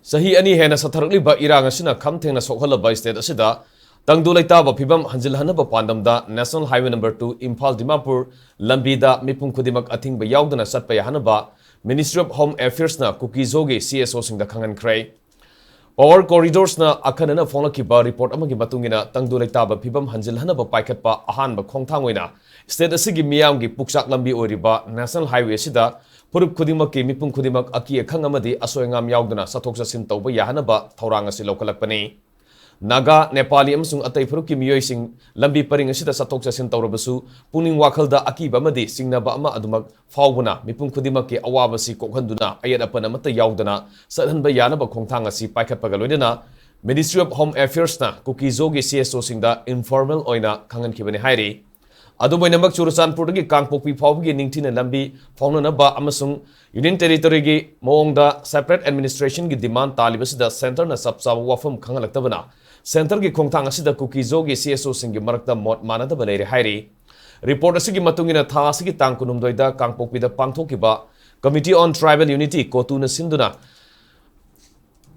Sahi ani hena satharakliba irang asina khamthengna sokhalaba state asida tangdu leitaba phibam Khanghallakkhre pandamda National Highway number 2 Imphal Dimapur lambida mipum khudimak athingba Yaodana Chatpa Yahannaba Ministry of Home Affairs na Kuki-Zo ge CSO Singda Khanghallakkhre Power Corridors na akhanana phonlakiba report amagi matungina tangdu leitaba phibam Khanghallakkhre paikhatpa ahanba khongthangoina state asigi miyamgi puksak lambi oriba National Highway sida Purup Kudimak mipum Kudimak aki Akhang amadi asoyangam Yaodana sathok sasin tauba Yahannaba thorang asi lokalakpani Naga Nepali amsung atai purup ki miyoising lambi paring asida sathok sasin taurabasu puning wakhalda akiba amadi singnaba ama adumak fawbuna mipum Kudimak ki awabasi kokhanduna ayat apana mata Yaodana sadhanba Yahannaba khongthang asi paikhatpaga loinana Ministry of Home Affairs na Kuki-Zo gi CSO singda informal oina khangankhibani hairi Aduboinamak Churachandpur gi Kangpokpi phawgi ningthina lambi fawnanaba amasung Union Territory gi mawongda separate administration gi demand talibasida center na sabsaba wafam Khanghallaktabana center gi khongthang asida Kuki-Zo gi CSO singi marakta mot manadaba leire hairi report asigi matungina tha asigi tang kunumdoida Kangpokpi da pangthokiba Committee on Tribal Unity kotuna sinduna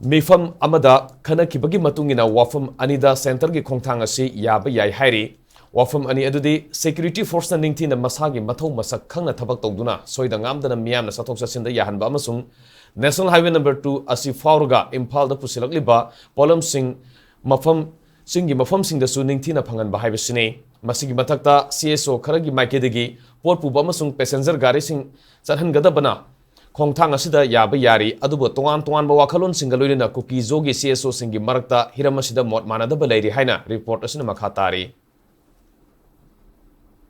mifam amada khanakibagi matungina wafam anida center gi khongthang asi yaba yai hairi Wafam ani adudi security force na ningthina masagi mathau masak khangna thabak tawduna soida ngamdana miyamna sathok sasinda yahanba amasung National Highway number 2 asi fawruga Imphal da pusilakliba polam sing mafam singi mafam sing da su ningthina phangan ba haibasini masigi mathakta CSO kharagi maikedagi pot puba amasung passenger gari sing chanhangadabana khongthang asida yaba yari adubo tongan ba wakhalon singaloina Kuki-Zo gi CSO singi marakta hiramasida mot manadaba leiri haina report asina makha tari